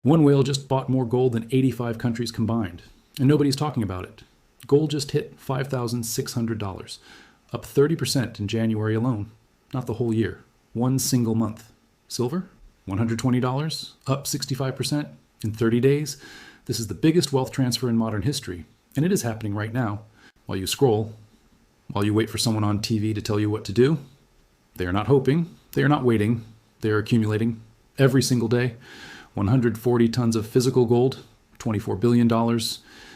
One whale just bought more gold than 85 countries combined, and nobody's talking about it. Gold just hit $5,600, up 30% in January alone. Not the whole year, one single month. Silver, $120, up 65% in 30 days. This is the biggest wealth transfer in modern history, and it is happening right now. While you scroll, while you wait for someone on TV to tell you what to do, they are not hoping, they are not waiting, they are accumulating every single day. 140 tons of physical gold, $24 billion,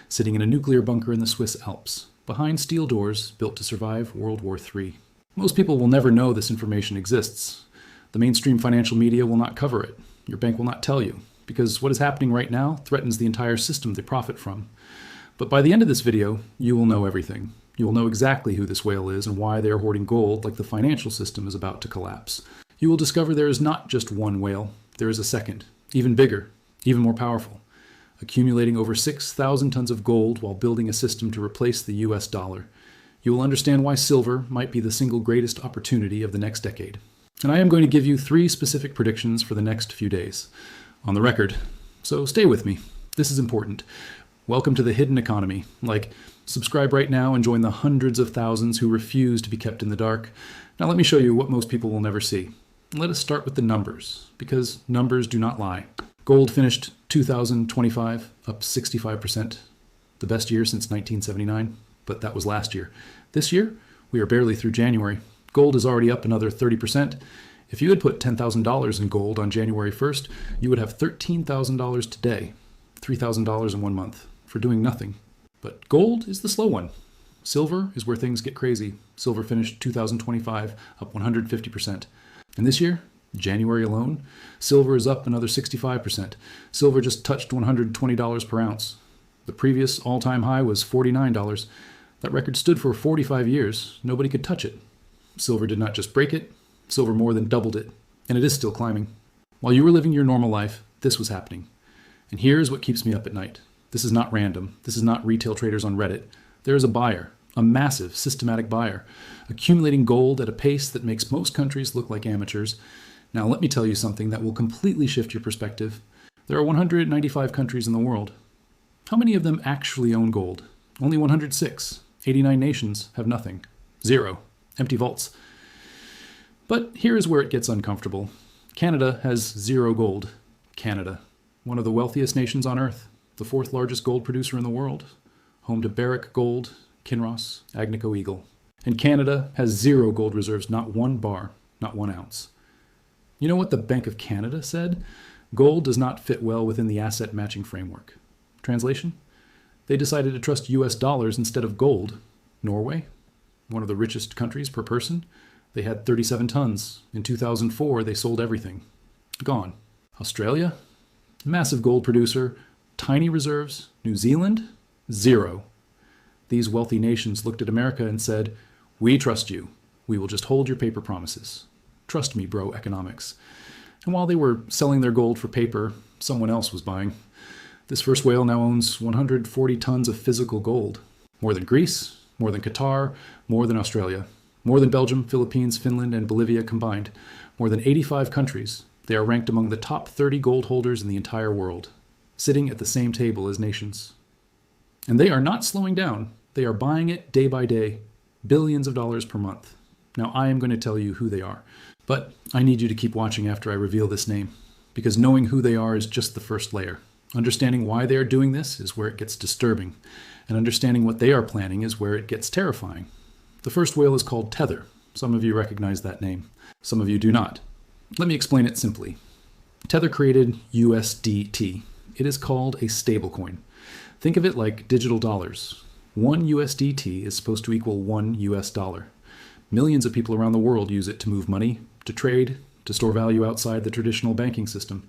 sitting in a nuclear bunker in the Swiss Alps, behind steel doors built to survive World War III. Most people will never know this information exists. The mainstream financial media will not cover it. Your bank will not tell you, because what is happening right now threatens the entire system they profit from. But by the end of this video, you will know everything. You will know exactly who this whale is and why they are hoarding gold like the financial system is about to collapse. You will discover there is not just one whale, there is a second, even bigger, even more powerful, accumulating over 6,000 tons of gold while building a system to replace the US dollar. You will understand why silver might be the single greatest opportunity of the next decade. And I am going to give you 3 specific predictions for the next few days, on the record. So stay with me. This is important. Welcome to the hidden economy. Subscribe right now and join the hundreds of thousands who refuse to be kept in the dark. Now let me show you what most people will never see. Let us start with the numbers, because numbers do not lie. Gold finished 2025 up 65%, the best year since 1979, but that was last year. This year, we are barely through January. Gold is already up another 30%. If you had put $10,000 in gold on January 1st, you would have $13,000 today, $3,000 in 1 month, for doing nothing. But gold is the slow one. Silver is where things get crazy. Silver finished 2025 up 150%. And this year, January alone, silver is up another 65%. Silver just touched $120 per ounce. The previous all-time high was $49. That record stood for 45 years. Nobody could touch it. Silver did not just break it, silver more than doubled it. And it is still climbing. While you were living your normal life, this was happening. And here's what keeps me up at night. This is not random. This is not retail traders on Reddit. There is a buyer. A massive, systematic buyer, accumulating gold at a pace that makes most countries look like amateurs. Now, let me tell you something that will completely shift your perspective. There are 195 countries in the world. How many of them actually own gold? Only 106. 89 nations have nothing. 0. Empty vaults. But here is where it gets uncomfortable. Canada has 0 gold. Canada, one of the wealthiest nations on Earth, the 4th largest gold producer in the world, home to Barrick Gold, Kinross, Agnico Eagle. And Canada has 0 gold reserves, not 1 bar, not 1 ounce. You know what the Bank of Canada said? Gold does not fit well within the asset matching framework. Translation? They decided to trust US dollars instead of gold. Norway, one of the richest countries per person, they had 37 tons. In 2004, they sold everything. Gone. Australia, massive gold producer, tiny reserves. New Zealand, 0. These wealthy nations looked at America and said, "We trust you. We will just hold your paper promises. Trust me, bro, economics." And while they were selling their gold for paper, someone else was buying. This first whale now owns 140 tons of physical gold. More than Greece, more than Qatar, more than Australia, more than Belgium, Philippines, Finland, and Bolivia combined. More than 85 countries. They are ranked among the top 30 gold holders in the entire world, sitting at the same table as nations. And they are not slowing down. They are buying it day by day, billions of dollars per month. Now, I am going to tell you who they are, but I need you to keep watching after I reveal this name, because knowing who they are is just the first layer. Understanding why they are doing this is where it gets disturbing, and understanding what they are planning is where it gets terrifying. The first whale is called Tether. Some of you recognize that name. Some of you do not. Let me explain it simply. Tether created USDT. It is called a stablecoin. Think of it like digital dollars. 1 USDT is supposed to equal 1 US dollar. Millions of people around the world use it to move money, to trade, to store value outside the traditional banking system.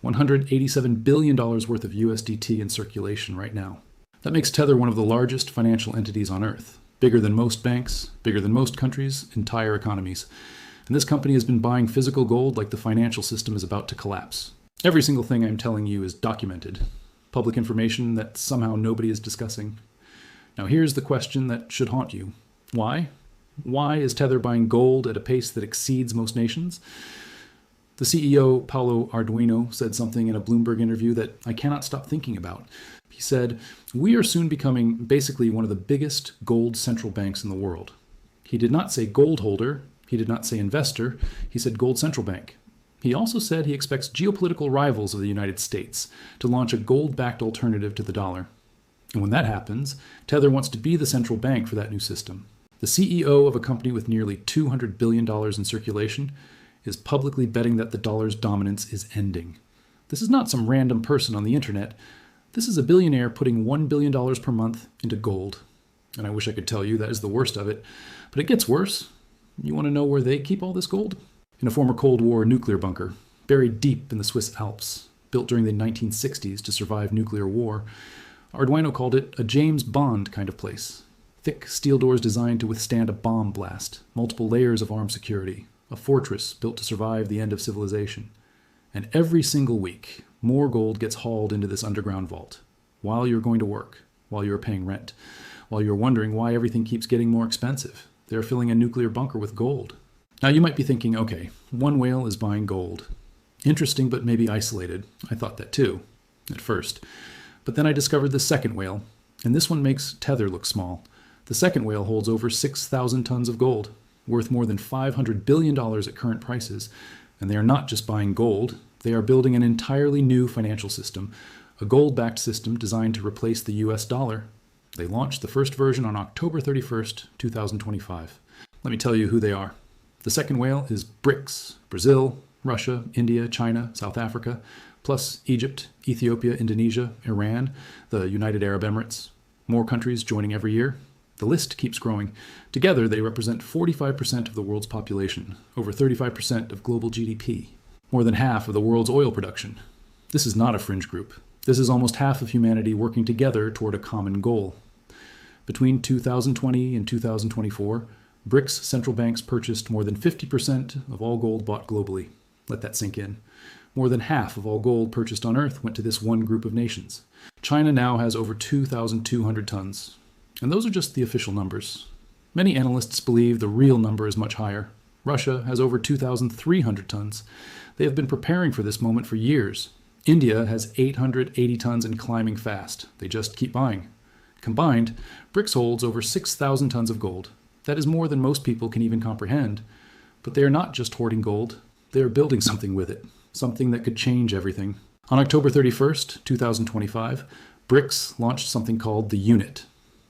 $187 billion worth of USDT in circulation right now. That makes Tether one of the largest financial entities on Earth. Bigger than most banks, bigger than most countries, entire economies. And this company has been buying physical gold like the financial system is about to collapse. Every single thing I'm telling you is documented. Public information that somehow nobody is discussing. Now here's the question that should haunt you. Why? Why is Tether buying gold at a pace that exceeds most nations? The CEO, Paulo Arduino, said something in a Bloomberg interview that I cannot stop thinking about. He said, "We are soon becoming basically one of the biggest gold central banks in the world." He did not say gold holder, he did not say investor, he said gold central bank. He also said he expects geopolitical rivals of the United States to launch a gold-backed alternative to the dollar. And when that happens, Tether wants to be the central bank for that new system. The CEO of a company with nearly $200 billion in circulation is publicly betting that the dollar's dominance is ending. This is not some random person on the internet. This is a billionaire putting $1 billion per month into gold. And I wish I could tell you that is the worst of it. But it gets worse. You want to know where they keep all this gold? In a former Cold War nuclear bunker, buried deep in the Swiss Alps, built during the 1960s to survive nuclear war. Arduino called it a James Bond kind of place. Thick steel doors designed to withstand a bomb blast, multiple layers of armed security, a fortress built to survive the end of civilization. And every single week, more gold gets hauled into this underground vault, while you're going to work, while you're paying rent, while you're wondering why everything keeps getting more expensive. They're filling a nuclear bunker with gold. Now you might be thinking, okay, one whale is buying gold. Interesting, but maybe isolated. I thought that too, at first. But then I discovered the second whale, and this one makes Tether look small. The second whale holds over 6,000 tons of gold, worth more than $500 billion at current prices. And they are not just buying gold, they are building an entirely new financial system, a gold-backed system designed to replace the US dollar. They launched the first version on October 31st, 2025. Let me tell you who they are. The second whale is BRICS, Brazil, Russia, India, China, South Africa, plus Egypt, Ethiopia, Indonesia, Iran, the United Arab Emirates. More countries joining every year. The list keeps growing. Together, they represent 45% of the world's population, over 35% of global GDP, more than half of the world's oil production. This is not a fringe group. This is almost half of humanity working together toward a common goal. Between 2020 and 2024, BRICS central banks purchased more than 50% of all gold bought globally. Let that sink in. More than half of all gold purchased on Earth went to this one group of nations. China now has over 2,200 tons. And those are just the official numbers. Many analysts believe the real number is much higher. Russia has over 2,300 tons. They have been preparing for this moment for years. India has 880 tons and climbing fast. They just keep buying. Combined, BRICS holds over 6,000 tons of gold. That is more than most people can even comprehend. But they are not just hoarding gold. They are building something with it, something that could change everything. On October 31st, 2025, BRICS launched something called the Unit.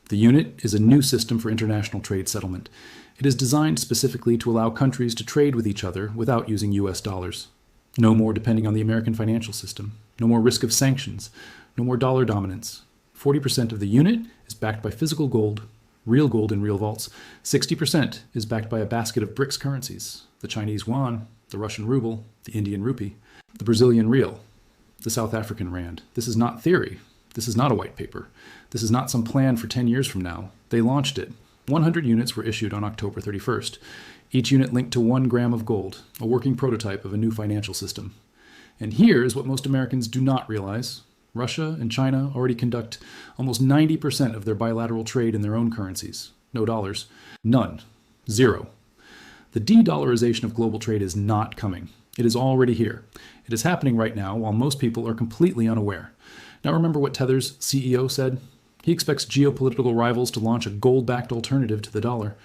The Unit is a new system for international trade settlement. It is designed specifically to allow countries to trade with each other without using US dollars. No more depending on the American financial system. No more risk of sanctions. No more dollar dominance. 40% of the Unit is backed by physical gold, real gold in real vaults. 60% is backed by a basket of BRICS currencies. The Chinese yuan, the Russian ruble, the Indian rupee, the Brazilian real, the South African rand. This is not theory. This is not a white paper. This is not some plan for 10 years from now. They launched it. 100 units were issued on October 31st. Each unit linked to 1 gram of gold, a working prototype of a new financial system. And here is what most Americans do not realize. Russia and China already conduct almost 90% of their bilateral trade in their own currencies. No dollars. None. Zero. The de-dollarization of global trade is not coming. It is already here. It is happening right now while most people are completely unaware. Now remember what Tether's CEO said? He expects geopolitical rivals to launch a gold-backed alternative to the dollar.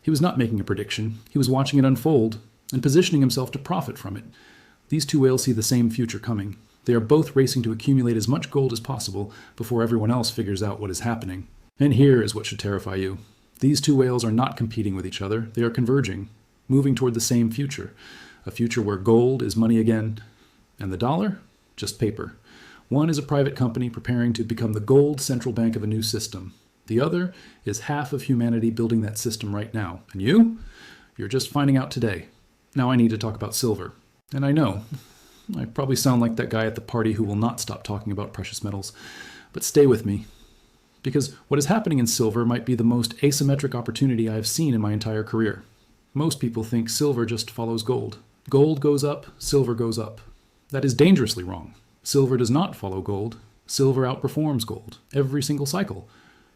He was not making a prediction. He was watching it unfold and positioning himself to profit from it. These two whales see the same future coming. They are both racing to accumulate as much gold as possible before everyone else figures out what is happening. And here is what should terrify you. These two whales are not competing with each other. They are converging, moving toward the same future. A future where gold is money again, and the dollar? Just paper. One is a private company preparing to become the gold central bank of a new system. The other is half of humanity building that system right now. And you? You're just finding out today. Now I need to talk about silver. And I know, I probably sound like that guy at the party who will not stop talking about precious metals. But stay with me. Because what is happening in silver might be the most asymmetric opportunity I have seen in my entire career. Most people think silver just follows gold. Gold goes up, silver goes up. That is dangerously wrong. Silver does not follow gold. Silver outperforms gold every single cycle.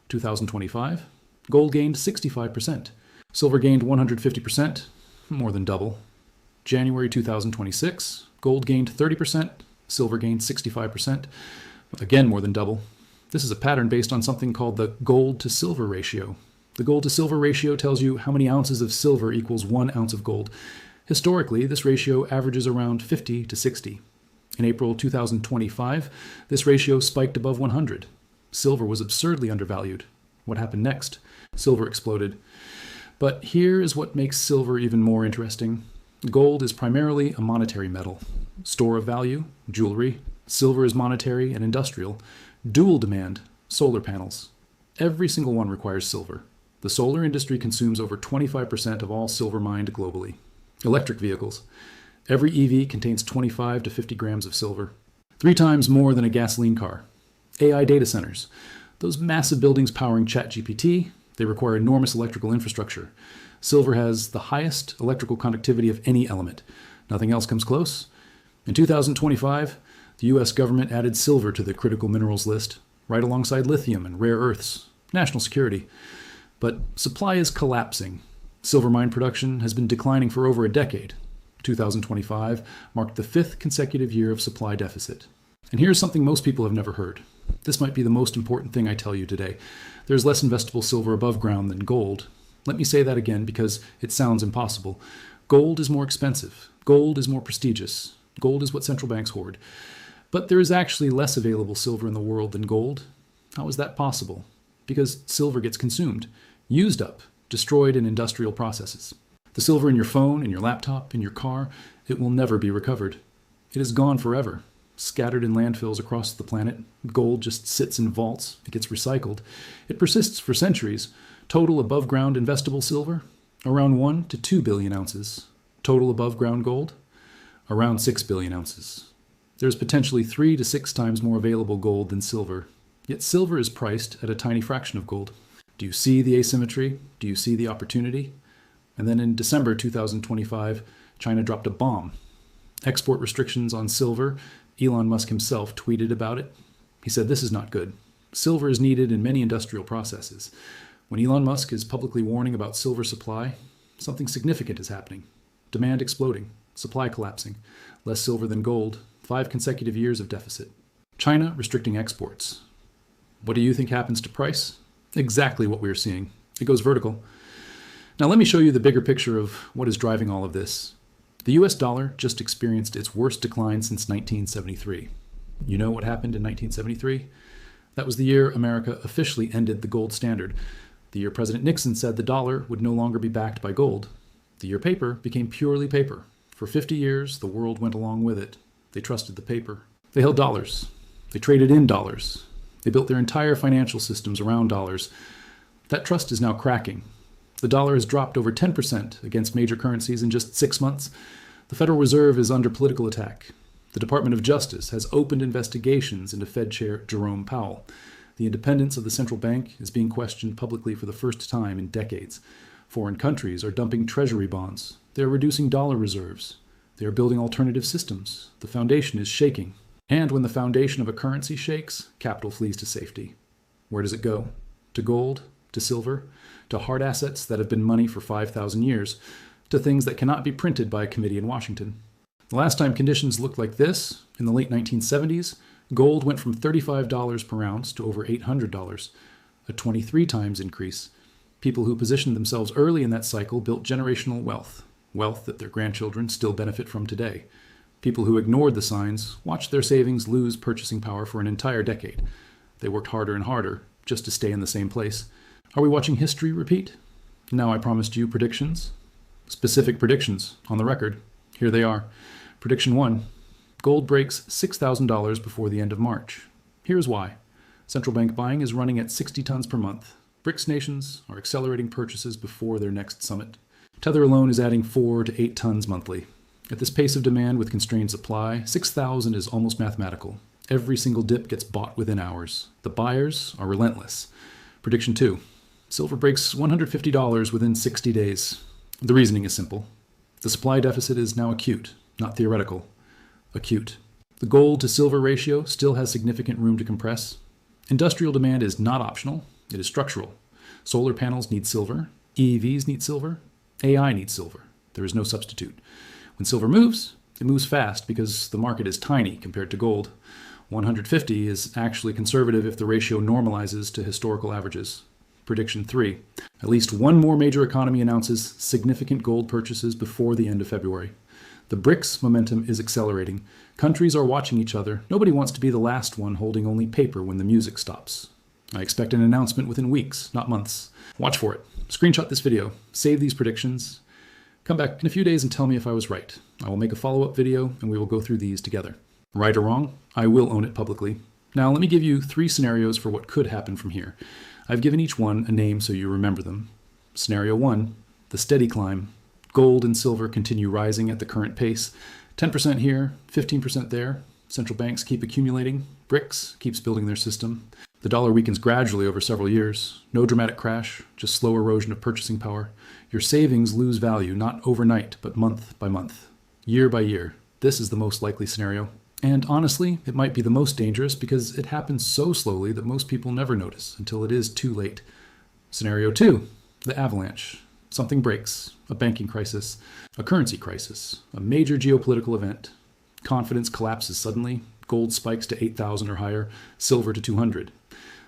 2025, gold gained 65%. Silver gained 150%, more than double. January 2026, gold gained 30%, silver gained 65%, again more than double. This is a pattern based on something called the gold to silver ratio. The gold to silver ratio tells you how many ounces of silver equals 1 ounce of gold. Historically, this ratio averages around 50 to 60. In April 2025, this ratio spiked above 100. Silver was absurdly undervalued. What happened next? Silver exploded. But here is what makes silver even more interesting. Gold is primarily a monetary metal. Store of value, jewelry. Silver is monetary and industrial. Dual demand, solar panels. Every single one requires silver. The solar industry consumes over 25% of all silver mined globally. Electric vehicles. Every EV contains 25 to 50 grams of silver. 3 times more than a gasoline car. AI data centers. Those massive buildings powering ChatGPT, they require enormous electrical infrastructure. Silver has the highest electrical conductivity of any element. Nothing else comes close. In 2025, the US government added silver to the critical minerals list, right alongside lithium and rare earths. National security. But supply is collapsing. Silver mine production has been declining for over a decade. 2025 marked the 5th consecutive year of supply deficit. And here's something most people have never heard. This might be the most important thing I tell you today. There's less investable silver above ground than gold. Let me say that again because it sounds impossible. Gold is more expensive. Gold is more prestigious. Gold is what central banks hoard. But there is actually less available silver in the world than gold. How is that possible? Because silver gets consumed, used up, destroyed in industrial processes. The silver in your phone, in your laptop, in your car, it will never be recovered. It is gone forever, scattered in landfills across the planet. Gold just sits in vaults. It gets recycled. It persists for centuries. Total above-ground investable silver, around 1 to 2 billion ounces. Total above-ground gold, around 6 billion ounces. There's potentially 3 to 6 times more available gold than silver. Yet silver is priced at a tiny fraction of gold. Do you see the asymmetry? Do you see the opportunity? And then in December 2025, China dropped a bomb. Export restrictions on silver. Elon Musk himself tweeted about it. He said, "This is not good. Silver is needed in many industrial processes." When Elon Musk is publicly warning about silver supply, something significant is happening. Demand exploding, supply collapsing, less silver than gold, 5 consecutive years of deficit. China restricting exports. What do you think happens to price? Exactly what we're seeing. It goes vertical. Now let me show you the bigger picture of what is driving all of this. The US dollar just experienced its worst decline since 1973. You know what happened in 1973? That was the year America officially ended the gold standard. The year President Nixon said the dollar would no longer be backed by gold. The year paper became purely paper. For 50 years, the world went along with it. They trusted the paper. They held dollars. They traded in dollars. They built their entire financial systems around dollars. That trust is now cracking. The dollar has dropped over 10% against major currencies in just 6 months. The Federal Reserve is under political attack. The Department of Justice has opened investigations into Fed Chair Jerome Powell. The independence of the central bank is being questioned publicly for the first time in decades. Foreign countries are dumping treasury bonds. They are reducing dollar reserves. They are building alternative systems. The foundation is shaking. And when the foundation of a currency shakes, capital flees to safety. Where does it go? To gold? To silver? To hard assets that have been money for 5,000 years? To things that cannot be printed by a committee in Washington? The last time conditions looked like this, in the late 1970s, gold went from $35 per ounce to over $800, a 23 times increase. People who positioned themselves early in that cycle built generational wealth, wealth that their grandchildren still benefit from today. People who ignored the signs watched their savings lose purchasing power for an entire decade. They worked harder and harder just to stay in the same place. Are we watching history repeat? Now I promised you predictions. Specific predictions on the record. Here they are. Prediction 1. Gold breaks $6,000 before the end of March. Here's why. Central bank buying is running at 60 tons per month. BRICS nations are accelerating purchases before their next summit. Tether alone is adding 4 to 8 tons monthly. At this pace of demand with constrained supply, 6,000 is almost mathematical. Every single dip gets bought within hours. The buyers are relentless. Prediction 2. Silver breaks $150 within 60 days. The reasoning is simple. The supply deficit is now acute, not theoretical. Acute. The gold to silver ratio still has significant room to compress. Industrial demand is not optional, it is structural. Solar panels need silver, EVs need silver, AI needs silver. There is no substitute. When silver moves, it moves fast because the market is tiny compared to gold. 150 is actually conservative if the ratio normalizes to historical averages. Prediction 3. At least one more major economy announces significant gold purchases before the end of February. The BRICS momentum is accelerating. Countries are watching each other. Nobody wants to be the last one holding only paper when the music stops. I expect an announcement within weeks, not months. Watch for it. Screenshot this video. Save these predictions. Come back in a few days and tell me if I was right. I will make a follow-up video and we will go through these together. Right or wrong, I will own it publicly. Now let me give you 3 scenarios for what could happen from here. I've given each one a name so you remember them. Scenario 1, the steady climb. Gold and silver continue rising at the current pace. 10% here, 15% there. Central banks keep accumulating. BRICS keeps building their system. The dollar weakens gradually over several years. No dramatic crash, just slow erosion of purchasing power. Your savings lose value, not overnight, but month by month, year by year. This is the most likely scenario. And honestly, it might be the most dangerous because it happens so slowly that most people never notice until it is too late. Scenario 2, the avalanche. Something breaks, a banking crisis, a currency crisis, a major geopolitical event. Confidence collapses suddenly, gold spikes to 8,000 or higher, silver to 200.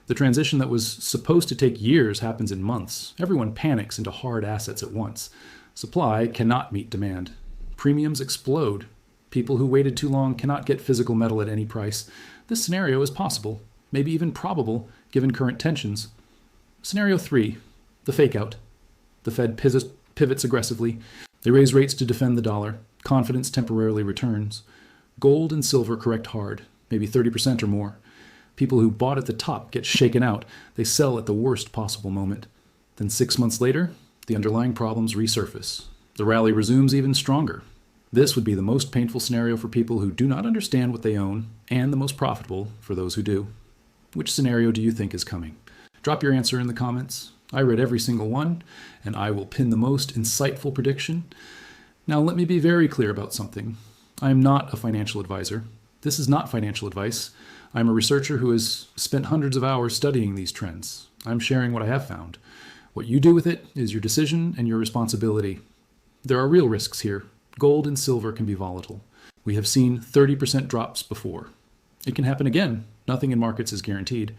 The transition that was supposed to take years happens in months. Everyone panics into hard assets at once. Supply cannot meet demand. Premiums explode. People who waited too long cannot get physical metal at any price. This scenario is possible, maybe even probable, given current tensions. Scenario 3, the fake-out. The Fed pivots aggressively. They raise rates to defend the dollar. Confidence temporarily returns. Gold and silver correct hard, maybe 30% or more. People who bought at the top get shaken out. They sell at the worst possible moment. Then 6 months later, the underlying problems resurface. The rally resumes even stronger. This would be the most painful scenario for people who do not understand what they own, and the most profitable for those who do. Which scenario do you think is coming? Drop your answer in the comments. I read every single one, and I will pin the most insightful prediction. Now let me be very clear about something. I am not a financial advisor. This is not financial advice. I'm a researcher who has spent hundreds of hours studying these trends. I'm sharing what I have found. What you do with it is your decision and your responsibility. There are real risks here. Gold and silver can be volatile. We have seen 30% drops before. It can happen again. Nothing in markets is guaranteed.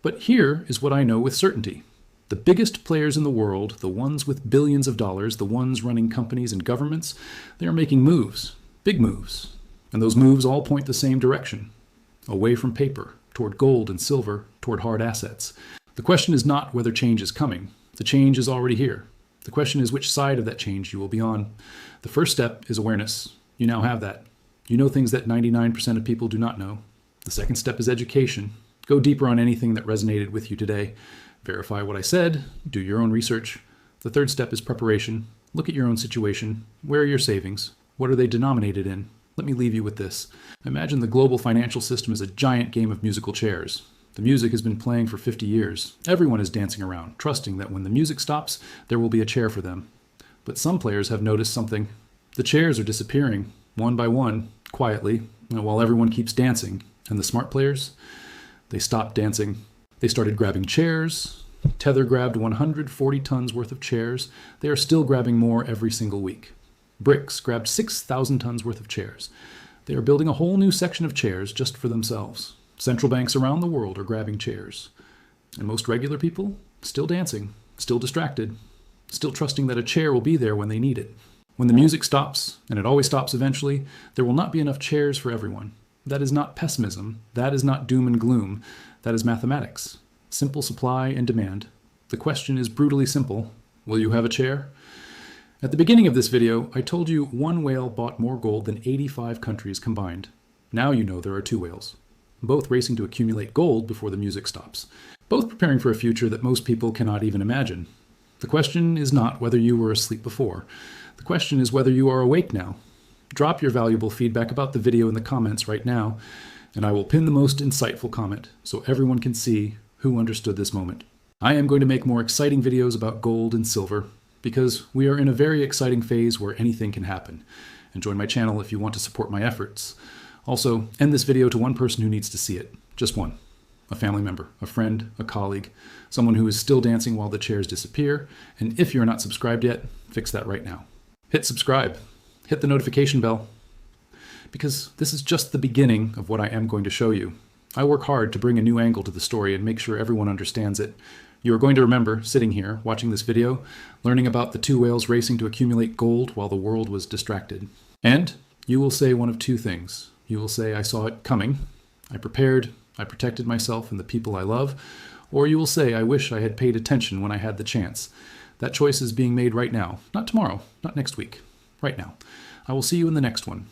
But here is what I know with certainty. The biggest players in the world, the ones with billions of dollars, the ones running companies and governments, they are making moves, big moves. And those moves all point the same direction, away from paper, toward gold and silver, toward hard assets. The question is not whether change is coming. The change is already here. The question is which side of that change you will be on. The first step is awareness. You now have that. You know things that 99% of people do not know. The second step is education. Go deeper on anything that resonated with you today. Verify what I said. Do your own research. The third step is preparation. Look at your own situation. Where are your savings? What are they denominated in? Let me leave you with this. Imagine the global financial system is a giant game of musical chairs. The music has been playing for 50 years. Everyone is dancing around, trusting that when the music stops, there will be a chair for them. But some players have noticed something. The chairs are disappearing, one by one, quietly, while everyone keeps dancing. And the smart players, they stopped dancing. They started grabbing chairs. Tether grabbed 140 tons worth of chairs. They are still grabbing more every single week. BRICS grabbed 6,000 tons worth of chairs. They are building a whole new section of chairs just for themselves. Central banks around the world are grabbing chairs. And most regular people, still dancing, still distracted, still trusting that a chair will be there when they need it. When the music stops, and it always stops eventually, there will not be enough chairs for everyone. That is not pessimism. That is not doom and gloom. That is mathematics. Simple supply and demand. The question is brutally simple. Will you have a chair? At the beginning of this video, I told you one whale bought more gold than 85 countries combined. Now you know there are 2 whales. Both racing to accumulate gold before the music stops. Both preparing for a future that most people cannot even imagine. The question is not whether you were asleep before. The question is whether you are awake now. Drop your valuable feedback about the video in the comments right now, and I will pin the most insightful comment so everyone can see who understood this moment. I am going to make more exciting videos about gold and silver because we are in a very exciting phase where anything can happen. And join my channel if you want to support my efforts. Also, end this video to one person who needs to see it. Just one. A family member, a friend, a colleague, someone who is still dancing while the chairs disappear. And if you're not subscribed yet, fix that right now. Hit subscribe. hit the notification bell, because this is just the beginning of what I am going to show you. I work hard to bring a new angle to the story and make sure everyone understands it. You are going to remember sitting here, watching this video, learning about the two whales racing to accumulate gold while the world was distracted. And you will say one of two things. You will say, I saw it coming, I prepared, I protected myself and the people I love, or you will say, I wish I had paid attention when I had the chance. That choice is being made right now, not tomorrow, not next week, right now. I will see you in the next one.